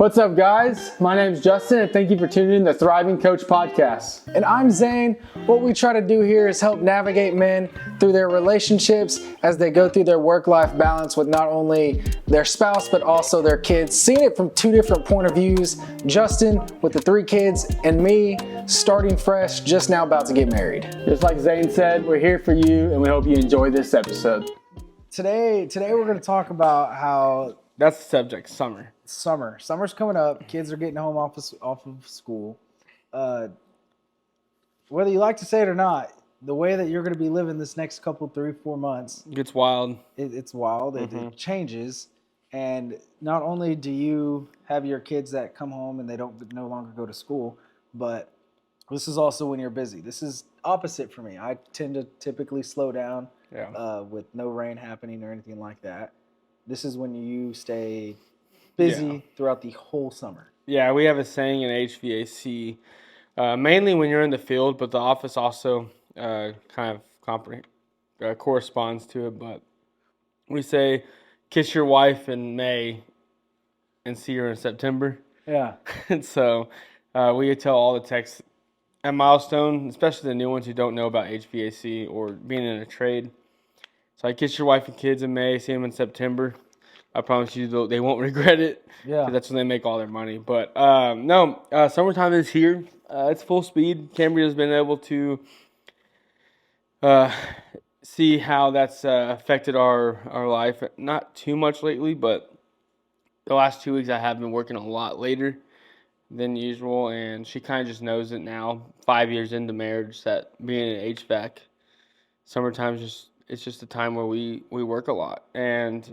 What's up, guys? My name's Justin, and thank you for tuning in to the Thriving Coach Podcast. And I'm Zayne. What we try to do here is help navigate men through their relationships as they go through their work-life balance with not only their spouse, but also their kids. Seeing it from two different point of views. Justin with the 3 kids, and me starting fresh, just now about to get married. Just like Zayne said, we're here for you, and we hope you enjoy this episode. Today we're going to talk about how That's the subject, summer. Summer's coming up. Kids are getting home off of school. Whether you like to say it or not, the way that you're going to be living this next couple, 3-4 months, It gets wild. it's wild. It changes. And not only do you have your kids that come home and they no longer go to school, but this is also when you're busy. This is opposite for me. I tend to typically slow down with no rain happening or anything like that. This is when you stay busy throughout the whole summer. Yeah, we have a saying in HVAC, mainly when you're in the field, but the office also kind of corresponds to it. But we say, kiss your wife in May and see her in September. Yeah. And so we tell all the techs at Milestone, especially the new ones who don't know about HVAC or being in a trade. So I kiss your wife and kids in May, see them in September. I promise you they won't regret it. Yeah. That's when they make all their money. But summertime is here. It's full speed. Cambria's been able to see how that's affected our life. Not too much lately, but the last 2 weeks I have been working a lot later than usual, and she kind of just knows it now, 5 years into marriage, that being an HVAC, summertime it's just a time where we work a lot. And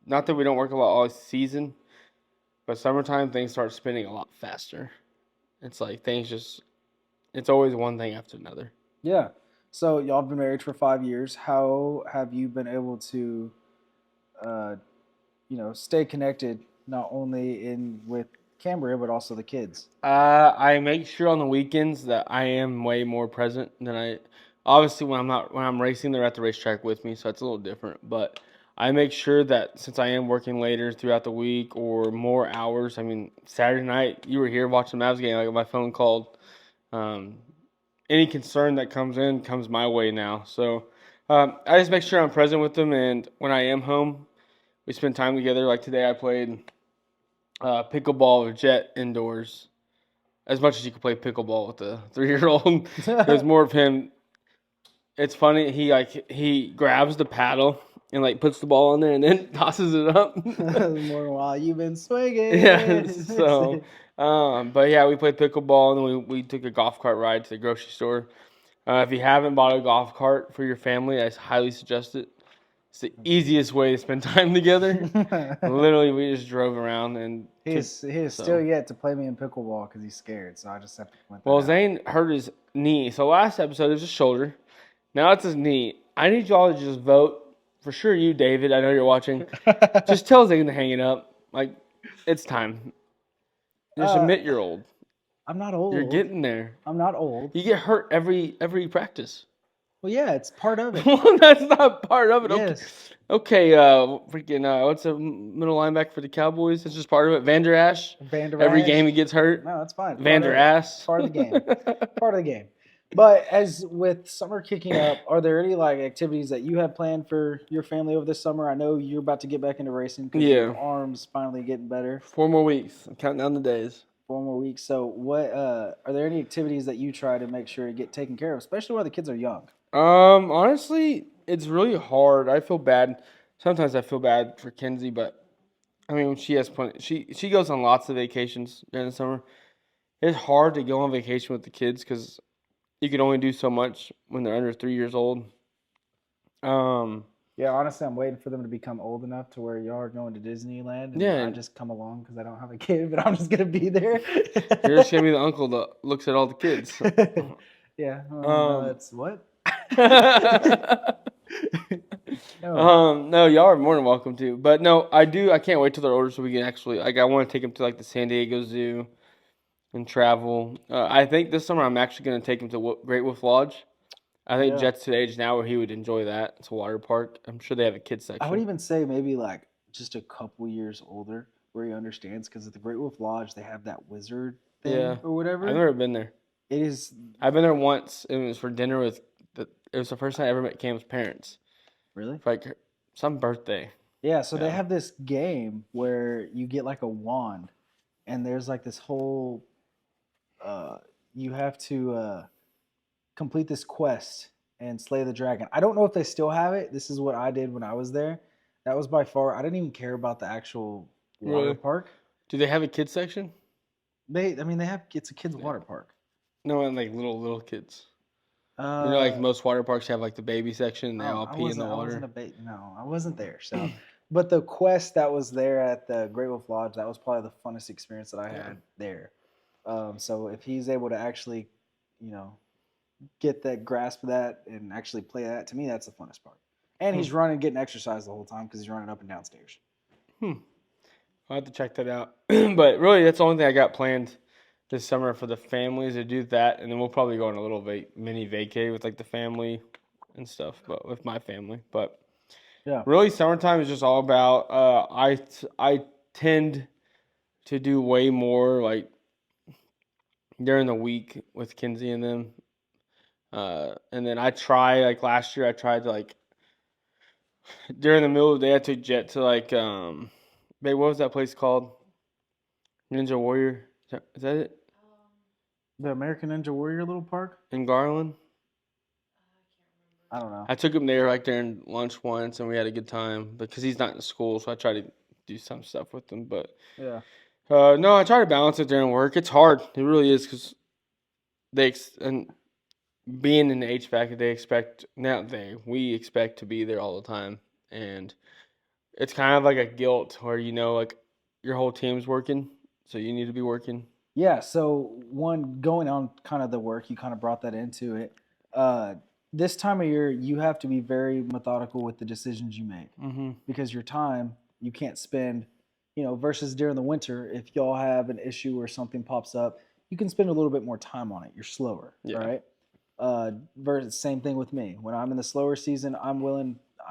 not that we don't work a lot all season, but summertime things start spinning a lot faster. It's like it's always one thing after another. Yeah. So y'all been married for 5 years. How have you been able to, stay connected not only with Cambria but also the kids? I make sure on the weekends that I am way more present than I. Obviously, when I'm racing, they're at the racetrack with me, so it's a little different. But I make sure that since I am working later throughout the week or more hours, I mean, Saturday night, you were here watching the Mavs game, I got my phone called. Any concern that comes my way now. So I just make sure I'm present with them, and when I am home, we spend time together. Like today, I played pickleball with Jet indoors. As much as you could play pickleball with a 3-year-old. It was more of him. It's funny, he grabs the paddle and puts the ball on there and then tosses it up. More while you've been swinging. Yeah. So, but yeah, we played pickleball and then we took a golf cart ride to the grocery store. If you haven't bought a golf cart for your family, I highly suggest it. It's the easiest way to spend time together. Literally, we just drove around and. He is still yet to play me in pickleball because he's scared. So I just have to point that Well, out. Zayne hurt his knee. So last episode it was his shoulder. Now it's his knee. I need y'all to just vote. For sure you, David, I know you're watching. Just tell Zayne to hang it up. It's time. Just admit you're old. I'm not old. You're getting there. I'm not old. You get hurt every practice. Well, yeah, it's part of it. Well, that's not part of it. Yes. Okay, what's a middle linebacker for the Cowboys? It's just part of it. Van Der Esch. Every game he gets hurt. No, that's fine. Van Der Ass. Part of the game. Part of the game. But as with summer kicking up, are there any activities that you have planned for your family over this summer? I know you're about to get back into racing because your arm's finally getting better. 4 more weeks. I'm counting down the days. 4 more weeks. So what are there any activities that you try to make sure you get taken care of, especially while the kids are young? Honestly, it's really hard. I feel bad. Sometimes I feel bad for Kenzie, but I mean, she has plenty. She goes on lots of vacations during the summer. It's hard to go on vacation with the kids because you can only do so much when they're under 3 years old. Yeah, honestly, I'm waiting for them to become old enough to where y'all are going to Disneyland. And I just come along because I don't have a kid, but I'm just going to be there. You're just going to be the uncle that looks at all the kids. Yeah. That's what? No, y'all are more than welcome to. But no, I can't wait till they're older so we can actually, I want to take them to the San Diego Zoo and travel. I think this summer I'm actually going to take them to Great Wolf Lodge. I think Jet's to the age now where he would enjoy that. It's a water park. I'm sure they have a kids section. I would even say maybe just a couple years older. where he understands, because at the Great Wolf Lodge they have that wizard thing Yeah. or whatever. I've never been there. It is I've been there once. It was for dinner with it was the first time I ever met Cam's parents. really. For like some birthday. Yeah, so they Yeah. have this game where you get like a wand, and there's like this whole you have to complete this quest and slay the dragon. I don't know if they still have it. This is what I did when I was there. That was by far, I didn't even care about the actual water Really? park. Do they have a kids section? They have, it's a kids water park. No, and like little kids. Uh, You know, like most water parks have like the baby section. And they oh, all pee in the water. No, I wasn't there. So, but the quest that was there at the Great Wolf Lodge, that was probably the funnest experience that I had there. So if he's able to actually, get that grasp of that and actually play that, to me, that's the funnest part. And he's running, getting exercise the whole time because he's running up and down stairs. I'll have to check that out. But really, that's the only thing I got planned this summer for the families to do that, and then we'll probably go on a little mini vacay with like the family and stuff, but with my family. But Yeah. really, summertime is just all about. I tend to do way more like during the week with Kinsey and them, and then I try like last year. I tried to like during the middle of the day. I took Jet to like babe, what was that place called? Ninja Warrior. Is that it? The American Ninja Warrior little park? In Garland? I don't know. I took him there like during lunch once, and we had a good time because he's not in school, so I try to do some stuff with him. But Yeah. no, I try to balance it during work. It's hard. It really is because and being in the HVAC, we expect to be there all the time, and it's kind of like a guilt where like your whole team's working, so you need to be working. Yeah, so going on kind of the work, you kind of brought that into it. This time of year, you have to be very methodical with the decisions you make because your time you can't spend, versus during the winter, if y'all have an issue or something pops up, you can spend a little bit more time on it. You're slower, right? Versus same thing with me. When I'm in the slower season, I'm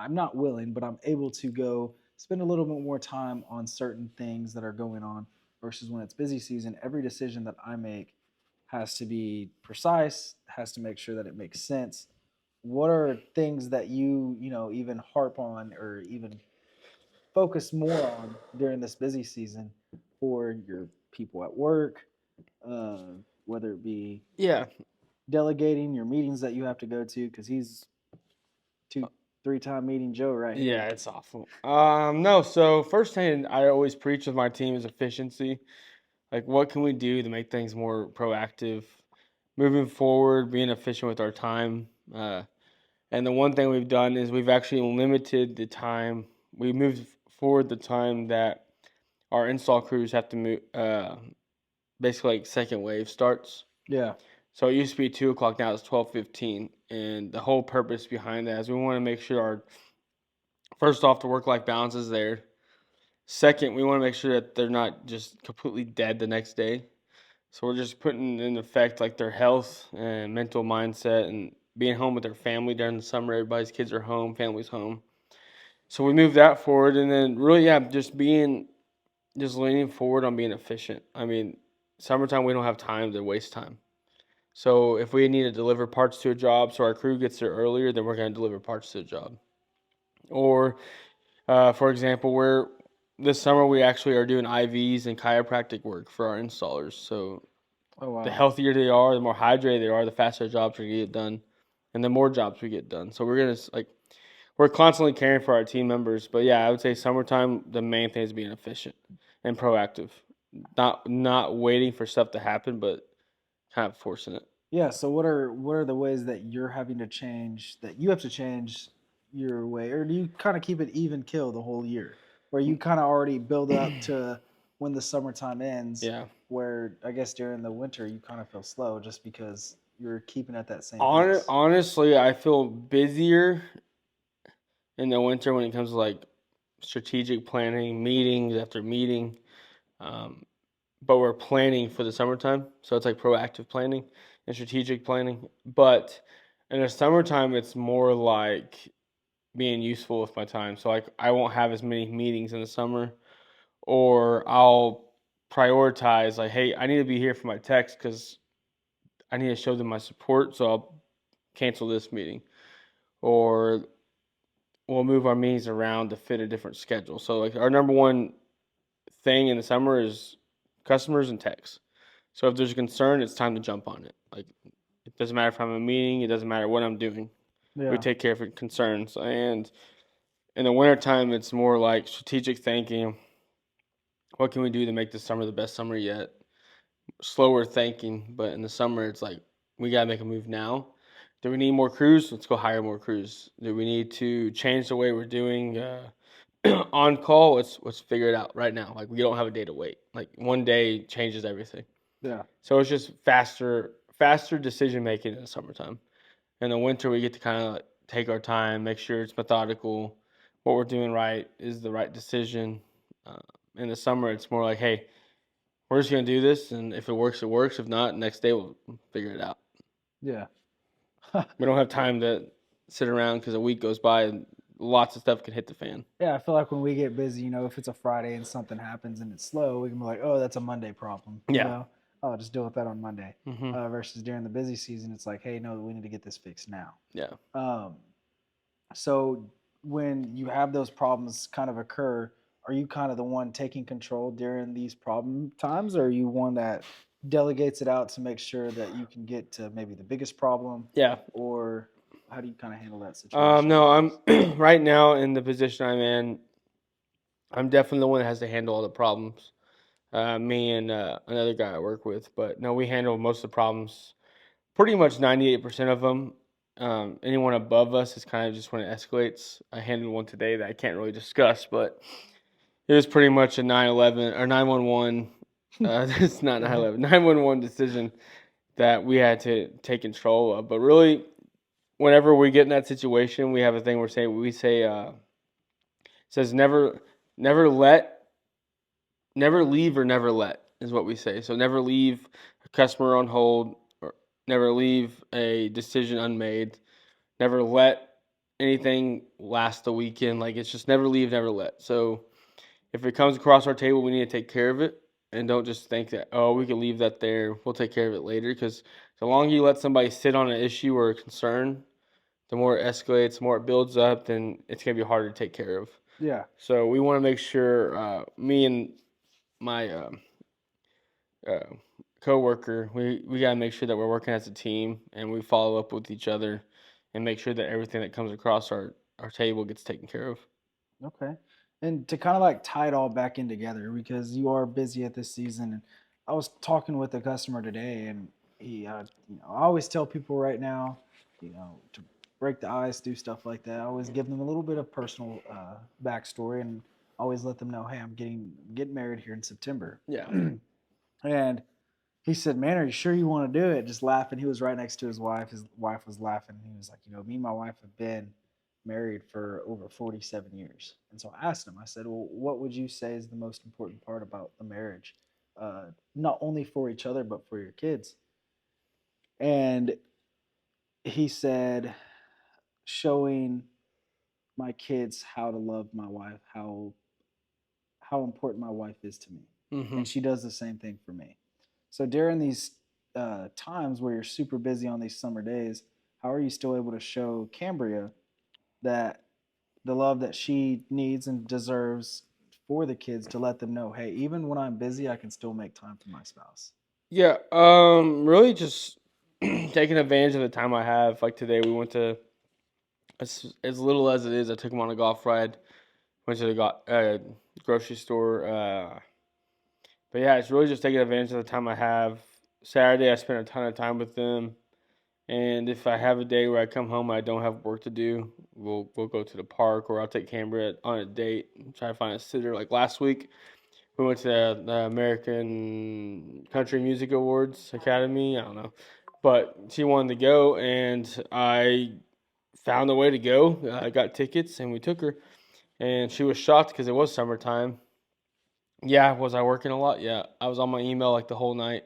not willing, but I'm able to go spend a little bit more time on certain things that are going on. Versus when it's busy season, every decision that I make has to be precise, has to make sure that it makes sense. What are things that you even harp on or even focus more on during this busy season for your people at work, whether it be delegating your meetings that you have to go to, because he's 2-3 time meeting Joe right here. Yeah, it's awful. No, so first thing I always preach with my team is efficiency. Like, what can we do to make things more proactive, moving forward, being efficient with our time? And the one thing we've done is we've actually limited the time. We moved forward the time that our install crews have to move. Basically, like second wave starts. Yeah. So it used to be 2:00. Now it's 12:15, and the whole purpose behind that is we want to make sure first off, the work-life balance is there. Second, we want to make sure that they're not just completely dead the next day. So we're just putting in effect like their health and mental mindset and being home with their family during the summer. Everybody's kids are home, family's home. So we move that forward, and then really, just leaning forward on being efficient. I mean, summertime we don't have time to waste time. So if we need to deliver parts to a job so our crew gets there earlier, then we're going to deliver parts to the job. Or, for example, this summer we actually are doing IVs and chiropractic work for our installers. So the healthier they are, the more hydrated they are, the faster jobs we get done, and the more jobs we get done. So we're constantly caring for our team members. But yeah, I would say summertime, the main thing is being efficient and proactive, not waiting for stuff to happen, but kind of forcing it. Yeah. So what are the ways that you're having to change, that you have to change your way, or do you kind of keep it even kill the whole year, where you kind of already build up to when the summertime ends? Yeah. Where I guess during the winter you kind of feel slow just because you're keeping at that same pace. Honestly, I feel busier in the winter when it comes to like strategic planning, meetings after meeting. But we're planning for the summertime, so it's like proactive planning and strategic planning. But in the summertime, it's more like being useful with my time. So like I won't have as many meetings in the summer, or I'll prioritize like, hey, I need to be here for my text because I need to show them my support, so I'll cancel this meeting, or we'll move our meetings around to fit a different schedule. So like our number one thing in the summer is customers and techs. So if there's a concern, it's time to jump on it. Like it doesn't matter if I'm in a meeting, it doesn't matter what I'm doing. Yeah. We take care of concerns. And in the wintertime, it's more like strategic thinking. What can we do to make this summer the best summer yet? Slower thinking, but in the summer, it's like we gotta make a move now. Do we need more crews? Let's go hire more crews. Do we need to change the way we're doing on call? Let's figure it out right now. Like we don't have a day to wait. Like one day changes everything. Yeah. So it's just faster decision making in the summertime. In the winter, we get to kind of take our time, make sure it's methodical. What we're doing right is the right decision. In the summer, it's more like, hey, we're just gonna do this, and if it works, it works. If not, next day we'll figure it out. Yeah. We don't have time to sit around because a week goes by and lots of stuff can hit the fan. Yeah, I feel like when we get busy, if it's a Friday and something happens and it's slow, we can be like, oh, that's a Monday problem. Yeah. Oh, just deal with that on Monday. Mm-hmm. Versus during the busy season, it's like, hey, no, we need to get this fixed now. Yeah. So when you have those problems kind of occur, are you kind of the one taking control during these problem times, or are you one that delegates it out to make sure that you can get to maybe the biggest problem? Yeah. Or how do you kind of handle that situation? No, I'm right now in the position I'm in. I'm definitely the one that has to handle all the problems. Me and another guy I work with, but no, we handle most of the problems. Pretty much 98% of them. Anyone above us is kind of just when it escalates. I handled one today that I can't really discuss, but it was pretty much a 911 or 911. It's not 911, 911 decision that we had to take control of. But really, whenever we get in that situation, we have a thing we say it says never leave or never let is what we say. So never leave a customer on hold, or never leave a decision unmade. Never let anything last the weekend. Like it's just never leave, never let. So if it comes across our table, we need to take care of it, and don't just think that, oh, we can leave that there. We'll take care of it later. Because the longer you let somebody sit on an issue or a concern, the more it escalates, the more it builds up, then it's going to be harder to take care of. Yeah. So we want to make sure me and my coworker, we got to make sure that we're working as a team and we follow up with each other and make sure that everything that comes across our table gets taken care of. Okay. And to kind of like tie it all back in together, because you are busy at this season. And I was talking with a customer today, and he, I always tell people right now, to break the ice, do stuff like that. I always give them a little bit of personal backstory, and always let them know, hey, I'm getting married here in September. Yeah. And he said, man, are you sure you want to do it? Just laughing. He was right next to his wife. His wife was laughing. He was like, me and my wife have been married for over 47 years. And so I asked him, I said, well, what would you say is the most important part about the marriage? Not only for each other, but for your kids. And he said, showing my kids how to love my wife, how important my wife is to me. Mm-hmm. And she does the same thing for me. So during these times where you're super busy on these summer days, how are you still able to show Cambria that the love that she needs and deserves for the kids, to let them know, hey, even when I'm busy, I can still make time for my spouse? Yeah, really just taking advantage of the time I have. Like today, we went to, as little as it is, I took him on a golf ride, went to the grocery store. But yeah, it's really just taking advantage of the time I have. Saturday, I spent a ton of time with them. And if I have a day where I come home and I don't have work to do, we'll go to the park, or I'll take Cambria on a date and try to find a sitter. Like last week, we went to the American Country Music Awards Academy. I don't know. But she wanted to go, and I found a way to go. I got tickets, and we took her. And she was shocked because it was summertime. Yeah, was I working a lot? Yeah. I was on my email like the whole night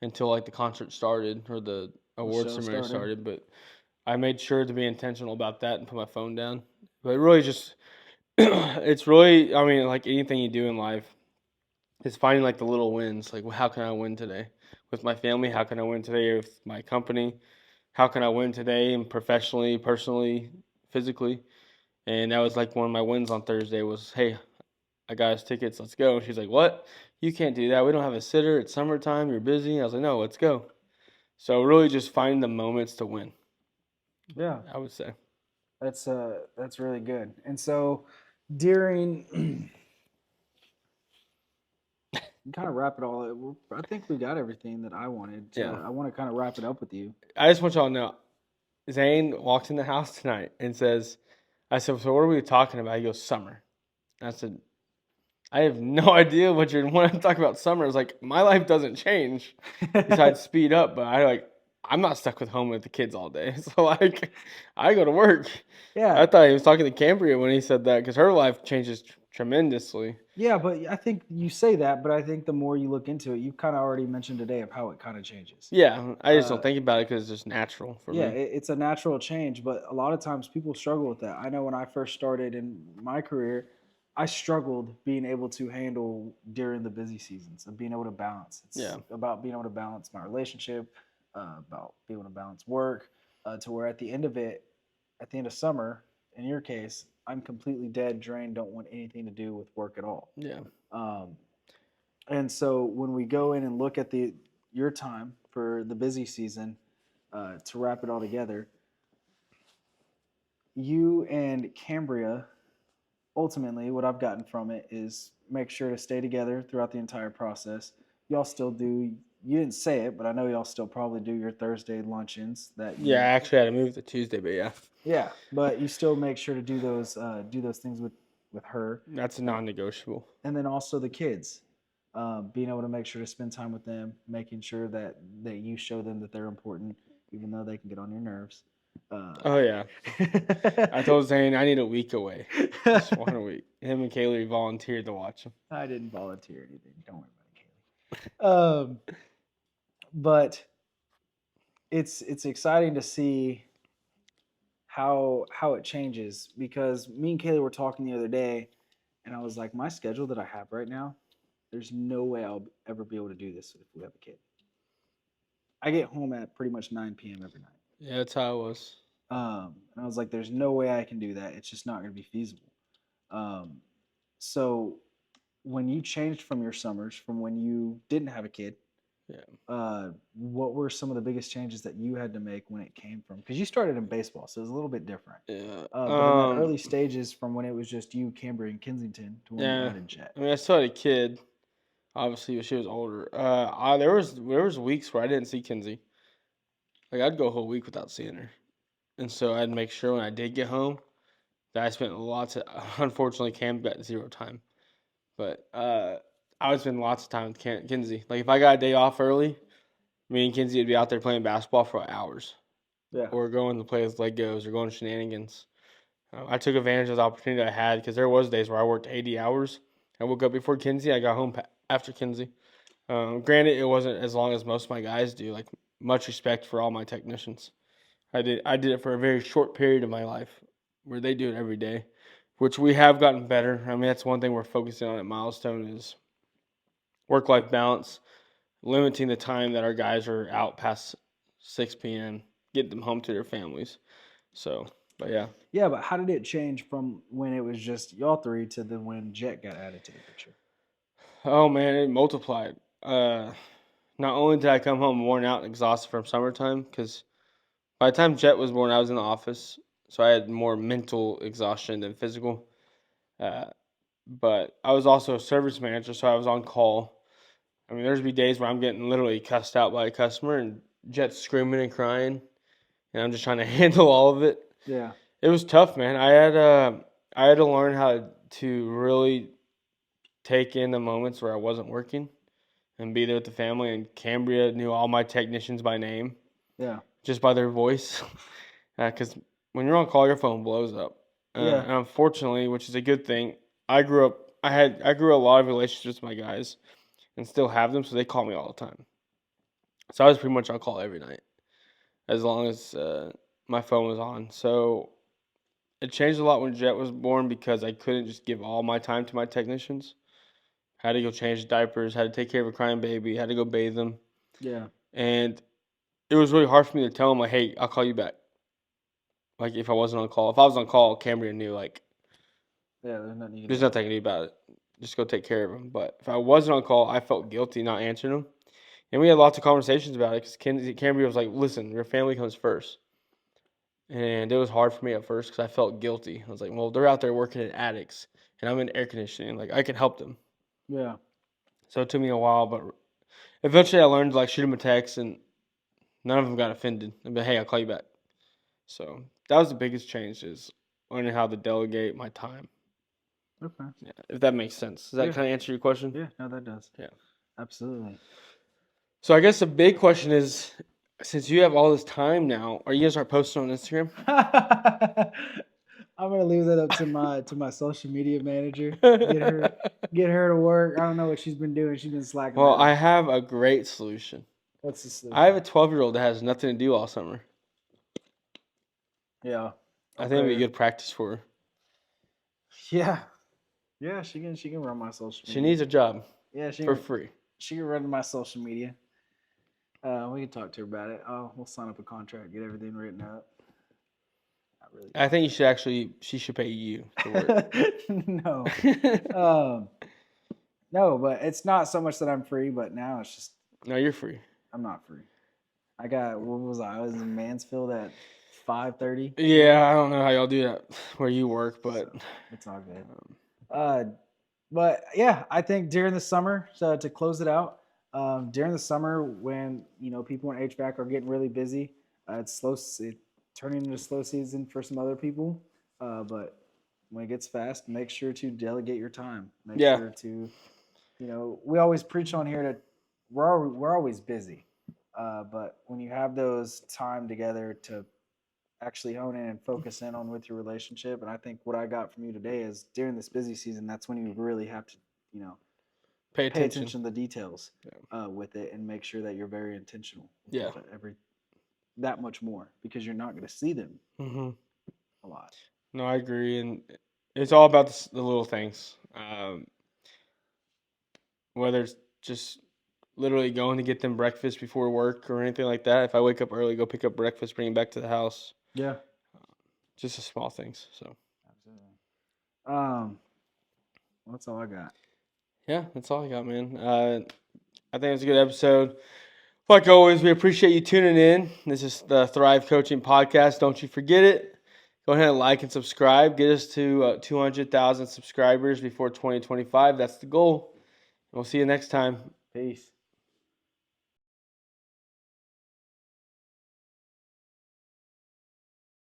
until like the concert started or the award ceremony started. But I made sure to be intentional about that and put my phone down. But it really just, it's really, I mean, like anything you do in life, is finding like the little wins. Like, well, how can I win today with my family? How can I win today with my company? How can I win today and professionally, personally, physically? And that was like one of my wins on Thursday was, hey, I got us tickets. Let's go. And she's like, what? You can't do that. We don't have a sitter. It's summertime. You're busy. I was like, no, let's go. So really just finding the moments to win, Yeah, I would say. that's really good. And so during kind of wrap it all up. I think we got everything that I wanted. Yeah. I want to kind of wrap it up with you. I just want y'all to know, Zane walked in the house tonight and says, I said, so what are we talking about? He goes, summer. I said, I have no idea what you're when I'm talking about summer. It's like my life doesn't change besides speed up, but I'm not stuck with home with the kids all day. So like I go to work. Yeah. I thought he was talking to Cambria when he said that because her life changes tremendously. Yeah, but I think you say that, but I think the more you look into it, you kind of already mentioned today of how it kind of changes. Yeah, I just don't think about it because it's just natural for Yeah, me. it's a natural change, but a lot of times people struggle with that. I know when I first started in my career, I struggled being able to handle during the busy seasons and being able to balance. It's Yeah. about being able to balance my relationship, about being able to balance work, to where at the end of it, at the end of summer, in your case, I'm completely dead, drained, don't want anything to do with work at all. Yeah. Um, and so when we go in and look at your time for the busy season, to wrap it all together, you and Cambria, ultimately, what I've gotten from it is make sure to stay together throughout the entire process. Y'all still do. You didn't say it, but I know y'all still probably do your Thursday luncheons. Yeah, I actually had to move to Tuesday, but yeah. Yeah, but you still make sure to do those things with her. That's a non-negotiable. And then also the kids, being able to make sure to spend time with them, making sure that you show them that they're important, even though they can get on your nerves. Oh yeah. I told Zane I need a week away. Just 1 week. Him and Kaylee volunteered to watch him. I didn't volunteer anything. Don't worry about it, Kaylee. But it's exciting to see how it changes, because me and Kaylee were talking the other day, and I was like, my schedule that I have right now, there's no way I'll ever be able to do this if we have a kid. I get home at pretty much 9 p.m. every night. Yeah, that's how it was. And I was like, there's no way I can do that. It's just not going to be feasible. So when you changed from your summers, from when you didn't have a kid, what were some of the biggest changes that you had to make when it came from? Because you started in baseball, so it was a little bit different. Yeah. But in the early stages, from when it was just you, Cambria, and Kensington, to when you added Jet. I mean, I still had a kid. Obviously, she was older. There was weeks where I didn't see Kinsey. Like I'd go a whole week without seeing her, and so I'd make sure when I did get home that I spent lots of. Unfortunately, Cam got 0 time, but I would spend lots of time with Kinsey. Like if I got a day off early, me and Kinsey would be out there playing basketball for hours. Yeah. Or going to play with Legos or going to shenanigans. I took advantage of the opportunity I had because there was days where I worked 80 hours. I woke up before Kinsey. I got home after Kinsey. Granted, it wasn't as long as most of my guys do. Like much respect for all my technicians. I did it for a very short period of my life where they do it every day, which we have gotten better. I mean, that's one thing we're focusing on at Milestone is work-life balance, limiting the time that our guys are out past 6 p.m., get them home to their families. So, but yeah. Yeah, but how did it change from when it was just y'all three to then when Jet got added to the picture? Oh man, it multiplied. Not only did I come home worn out and exhausted from summertime, because by the time Jet was born, I was in the office, so I had more mental exhaustion than physical. But I was also a service manager, so I was on call. I mean, there's be days where I'm getting literally cussed out by a customer and Jet's screaming and crying, and I'm just trying to handle all of it. Yeah. It was tough, man. I had to learn how to really take in the moments where I wasn't working and be there with the family. And Cambria knew all my technicians by name. Yeah. Just by their voice. Because when you're on call, your phone blows up. Yeah. And unfortunately, which is a good thing, I grew a lot of relationships with my guys and still have them, so they call me all the time. So I was pretty much on call every night as long as my phone was on. So it changed a lot when Jet was born because I couldn't just give all my time to my technicians Had to go change diapers. Had to take care of a crying baby. Had to go bathe them. Yeah. And it was really hard for me to tell him, like, hey, I'll call you back. Like, if I wasn't on call. If I was on call, Cambria knew, like, Yeah, there's nothing you can there's do. nothing I can do about it. Just go take care of him. But if I wasn't on call, I felt guilty not answering him. And we had lots of conversations about it because Cambria was like, listen, your family comes first. And it was hard for me at first because I felt guilty. I was like, well, they're out there working in attics, and I'm in air conditioning. Like, I can help them. Yeah. So it took me a while, but eventually I learned to, like, shoot them a text, and none of them got offended. And be, hey, I'll call you back. So that was the biggest change, is learning how to delegate my time. Okay. Yeah, if that makes sense. Does that Yeah. kind of answer your question? Yeah, no, that does. Yeah. Absolutely. So I guess the big question is, since you have all this time now, are you gonna start posting on Instagram? I'm gonna leave that up to my social media manager. Get her to work. I don't know what she's been doing. She's been slacking. Well, off. I have a great solution. What's the solution? I have a 12-year-old that has nothing to do all summer. Yeah. I think it'd be good practice for her. Yeah. Yeah, she can run my social media. She needs a job. Yeah, for free. She can run my social media. We can talk to her about it. We'll sign up a contract, get everything written up. Not really. I think she should pay you to work. No. No, but it's not so much that I'm free, but now it's just No, you're free. I'm not free. I was in Mansfield at 5:30. Yeah, I don't know how y'all do that where you work, but so, it's all good. But yeah, I think during the summer, so to close it out, during the summer when people in HVAC are getting really busy, it's turning into slow season for some other people. But when it gets fast, make sure to delegate your time. Make sure to, we always preach on here that we're always busy, but when you have those time together to actually hone in and focus in on with your relationship. And I think what I got from you today is during this busy season, that's when you really have to, pay attention to the details with it and make sure that you're very intentional. Yeah. That much more because you're not going to see them a lot. No, I agree. And it's all about the little things. Whether it's just literally going to get them breakfast before work or anything like that. If I wake up early, go pick up breakfast, bring it back to the house. Yeah. Just the small things. So. Absolutely. That's all I got. Yeah, that's all I got, man. I think it's a good episode. Like always, we appreciate you tuning in. This is the Thrive Coaching Podcast. Don't you forget it. Go ahead and like and subscribe. Get us to 200,000 subscribers before 2025. That's the goal. We'll see you next time. Peace.